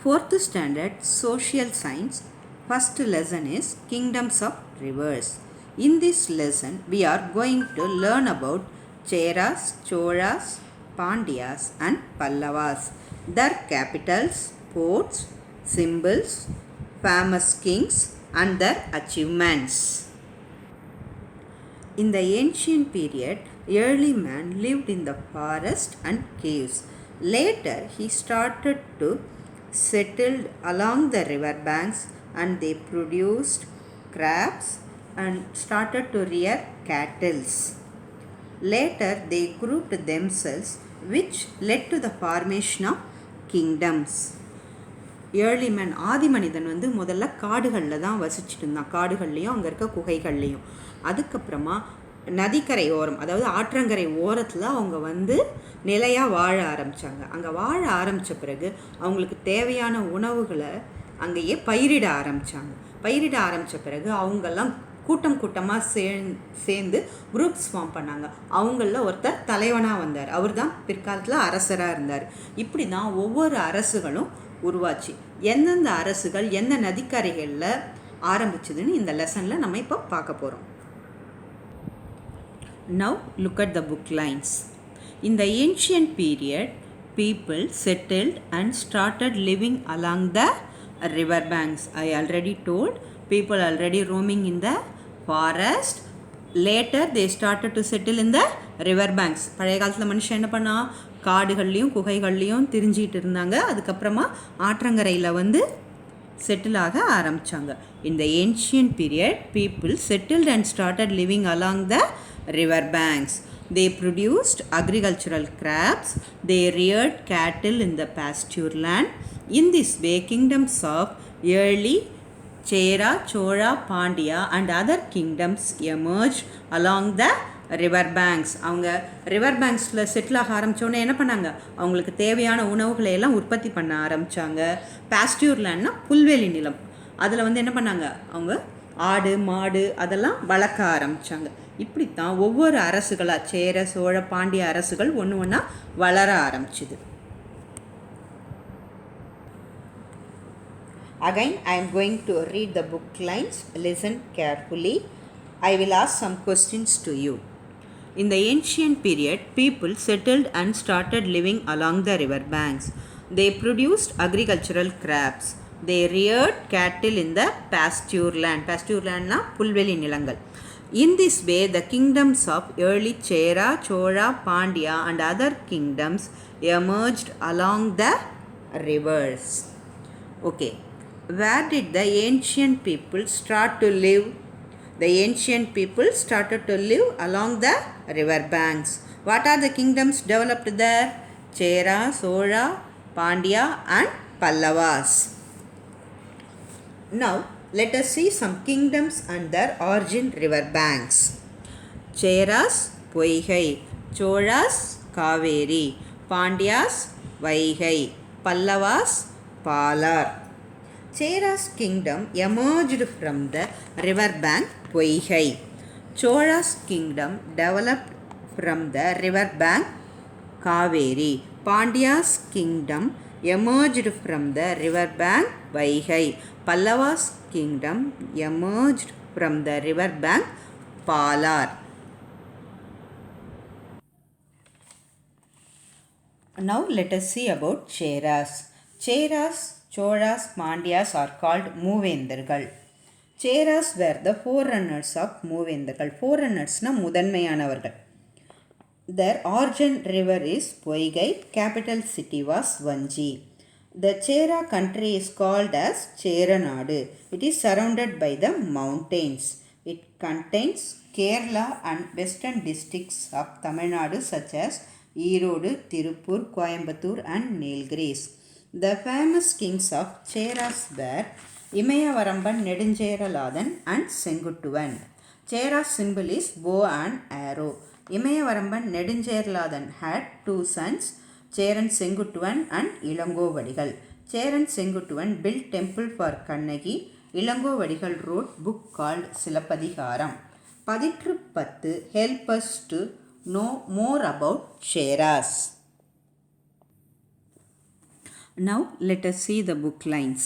Fourth standard social science. First lesson is kingdoms of rivers. In this lesson we are going to learn about Cheras, Cholas, Pandyas and Pallavas, their capitals, ports, symbols, famous kings and their achievements. In the ancient period, early man lived in the forest and caves. Later, he started to settle along the river banks and they produced crops and started to rear cattle. Later, they grouped themselves, which led to the formation of kingdoms. Early man ஆதி மனிதன் முதல்ல காடுகளில் தான் வசிச்சுட்டு இருந்தான். காடுகள்லேயும் அங்கே இருக்க குகைகள்லேயும். அதுக்கப்புறமா நதிக்கரை ஓரம், அதாவது ஆற்றங்கரை ஓரத்தில் அவங்க நிலையாக வாழ ஆரம்பித்தாங்க. அங்கே வாழ ஆரம்பித்த பிறகு அவங்களுக்கு தேவையான உணவுகளை அங்கேயே பயிரிட ஆரம்பித்தாங்க. பயிரிட ஆரம்பித்த பிறகு அவங்கெல்லாம் கூட்டம் கூட்டமாக சேர்ந்து குரூப்ஸ் ஃபார்ம் பண்ணாங்க. அவங்களில் ஒருத்தர் தலைவனாக வந்தார். அவர் தான் பிற்காலத்தில் அரசராக இருந்தார். இப்படி தான் ஒவ்வொரு அரசுகளும் உருவாச்சு. எந்தெந்த அரசுகள் எந்த நதிக்கரைகளில் ஆரம்பிச்சதுன்னு இந்த லெசனில் நம்ம இப்போ பார்க்க போகிறோம். Now look at the book lines. In the ancient period, people settled and started living along the river banks. I already told, people already roaming in the forest. Later they started to settle in the river banks. பழைய காலத்தில் மனுஷன் என்ன பண்ணா, காடுகள்லேயும் குகைகள்லேயும் திரிஞ்சிட்டு இருந்தாங்க. அதுக்கப்புறமா ஆற்றங்கரையில் settle ஆக ஆரம்பித்தாங்க. In the ancient period, people settled and started living along the river banks. They produced agricultural crops. They reared cattle in the pasture land. In this way, kingdoms of early Chera, Chola, Pandya and other kingdoms emerged along the river banks. அவங்க river பேங்க்ஸில் settle ஆக ஆரம்பித்தோன்னே என்ன பண்ணாங்க, அவங்களுக்கு தேவையான உணவுகளை எல்லாம் உற்பத்தி பண்ண ஆரம்பித்தாங்க. பாஸ்டியூர் லேண்ட்னா புல்வெளி நிலம். அதில் என்ன பண்ணாங்க, அவங்க ஆடு மாடு அதெல்லாம் வளர்க்க ஆரம்பித்தாங்க. இப்படித்தான் ஒவ்வொரு அரசுகளாக சேர சோழ பாண்டிய அரசுகள் ஒன்று ஒன்றா வளர ஆரம்பிச்சுது. Again, I am going to read the book lines. Listen carefully. I will ask some questions to you. In the ancient period, people settled and started living along the river banks. They produced agricultural crops. They reared cattle in the pasture land. Pasture land na pulveli nilangal. In this way, the kingdoms of early Chera, Chola, Pandya and other kingdoms emerged along the rivers. Okay. Where did the ancient people start to live? The ancient people started to live along the river banks. What are the kingdoms developed there? Chera, Sola, Pandya and Pallavas. Now, let us see some kingdoms and their origin river banks. Cheras, Poigai. Cholas, Kaveri. Pandyas, Vaigai. Pallavas, Palar. Chera's kingdom emerged from the river bank Poigai. Chola's kingdom developed from the river bank Kaveri. Pandya's kingdom emerged from the river bank Vaigai. Pallava's kingdom emerged from the river bank Palar. Now let us see about Cheras. Cheras, Cholas, Pandyas are called மூவேந்தர்கள். Cheras were the forerunners of மூவேந்தர்கள். Forerunners-na முதன்மையானவர்கள். Their origin river is Poigai. Capital city was Vanji. The Chera country is called as Cheranadu. It is surrounded by the mountains. It contains Kerala and western districts of Tamil Nadu such as Erode, Tirupur, Coimbatore and Nilgiris. The famous kings of Cheras were Imayavaramban, Neduncheraladan and Senguttuvan. Chera's symbol is bow and arrow. Imayavaramban Neduncheraladan had two sons, Cheran Senguttuvan and Ilangovadigal. Cheran Senguttuvan built temple for Kannagi. Ilangovadigal wrote book called Silappadigaram. Paditru Pattu help us to know more about Cheras. Now let us see the book lines.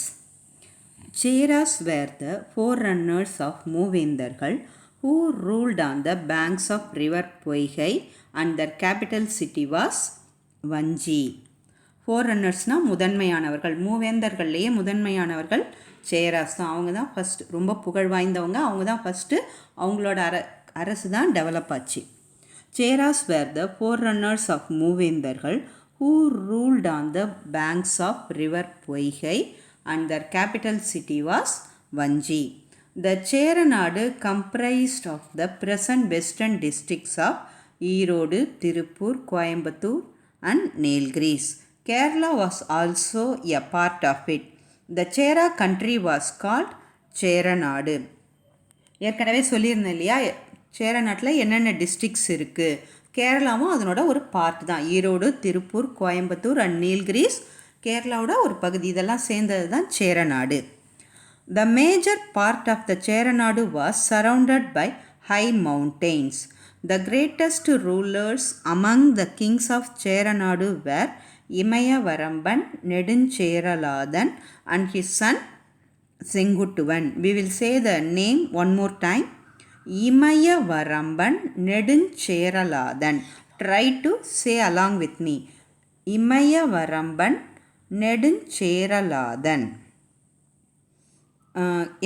Cheras were the forerunners of Movendargal who ruled on the banks of river Poigai and their capital city was Vanji. ஃபோர்ரன்னர்ஸ்னால் முதன்மையானவர்கள், மூவேந்தர்கள்லேயே முதன்மையானவர்கள் Cheras தான். அவங்க தான் first, ரொம்ப புகழ் வாய்ந்தவங்க. அவங்க தான் first, அவங்களோட அரசு தான் டெவலப் ஆச்சு. சேராஸ் வேர் த ஃபோர்ரன்னர்ஸ் of மூவேந்தர்கள் who ruled on the banks of river Poigai and their capital city was Vanji. The Cheranadu comprised of the present western districts of Erode, Tirupur, Coimbatore and Nilgiris. Kerala was also a part of it. The Chera country was called Cheranadu. ஏற்கனவே சொல்லியிருந்தேன் இல்லையா, சேரநாட்டில் என்னென்ன districts இருக்குது. கேரளாவும் அதனோட ஒரு part தான். Erode, Tiruppur, Coimbatore and Nilgiris கேரளாவோட ஒரு பகுதி. இதெல்லாம் சேர்ந்தது தான் Cheranadu. The major part of the Cheranadu was surrounded by high mountains. The greatest rulers among the kings of Cheranadu were Imayavaramban, Neduncheraladan and his son Senguttuvan. We will say the name one more time. Imayavaramban, Neduncheraladan. Try to say along with me. Imayavaramban, Neduncheraladan.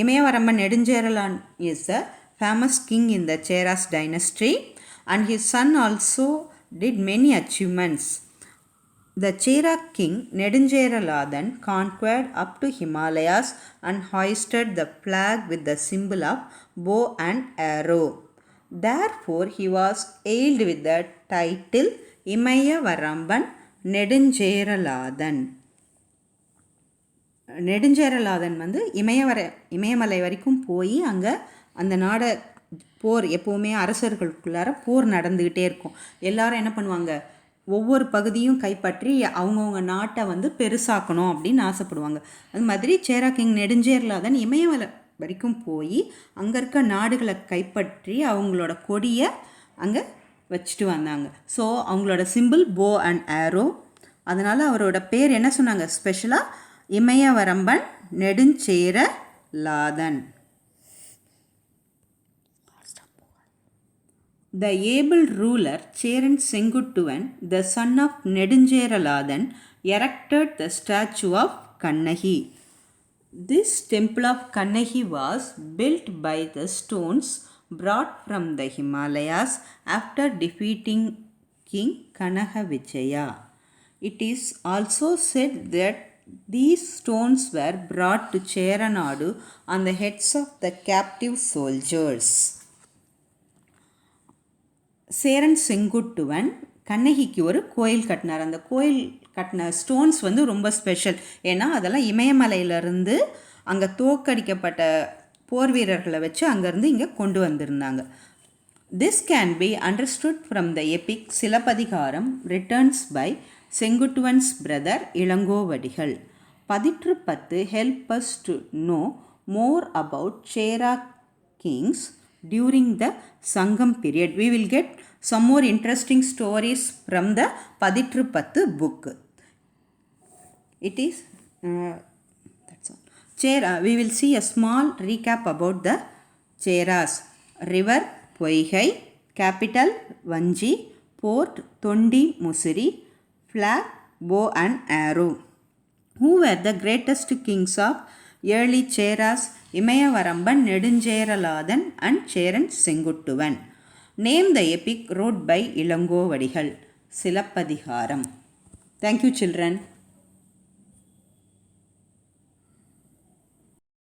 Imayavaramban Neduncheralan is a famous king in the Cheras dynasty, and his son also did many achievements. The Chera king Neduncheraladan conquered up to Himalayas and hoisted the flag with the symbol of bow and arrow. Therefore, he was hailed with the title Imayavaramban Neduncheraladan. Neduncheralathan வந்து இமயமலை வரைக்கும் போய் அங்கே அந்த நாடை போர், எப்போவுமே அரசர்களுக்குள்ளார போர் நடந்துக்கிட்டே இருக்கும். எல்லாரும் என்ன பண்ணுவாங்க, ஒவ்வொரு பகுதியும் கைப்பற்றி அவங்கவுங்க நாட்டை வந்து பெருசாக்கணும் அப்படின்னு ஆசைப்படுவாங்க. அது மாதிரி சேரா கிங் நெடுஞ்சேரலாதன் இமயமலை வரைக்கும் போய் அங்கே இருக்க நாடுகளை கைப்பற்றி அவங்களோட கொடியை அங்கே வச்சுட்டு வந்தாங்க. ஸோ அவங்களோட சிம்பிள் போ அண்ட் ஆரோ. அதனால் அவரோட பேர் என்ன சொன்னாங்க, ஸ்பெஷலாக Imayavaramban Neduncheralathan. The able ruler Cheran Senguttuvan, the son of Neduncheraladan, erected the statue of Kannagi. This temple of Kannagi was built by the stones brought from the Himalayas after defeating King Kanagavijaya. It is also said that these stones were brought to Cheranadu on the heads of the captive soldiers. Cheran Senguttuvan கண்ணகிக்கு ஒரு கோயில் கட்டினார். அந்த கோயில் கட்டின stones வந்து ரொம்ப special. ஏன்னா அதெல்லாம் இமயமலையிலேருந்து அங்கே தோற்கடிக்கப்பட்ட போர் வீரர்களை வச்சு அங்கேருந்து இங்கே கொண்டு வந்திருந்தாங்க. This can be understood from the epic Silappatikaram returns by Senguttuvan's brother Ilangovadigal. 10 help us to know more about Chera kings during the Sangam period. We will get some more interesting stories from the 10 book. It is that's all. Chera, we will see a small recap about the Cheras. River Poigai, capital Vanji, port Tondi Musiri, flag bow and arrow. Who were the greatest kings of early Cheras? Imayavaramban, Neduncheraladan and Cheran Senguttuvan. Name the epic wrote by Ilangovadigal. Silappadigaram. Thank you, children.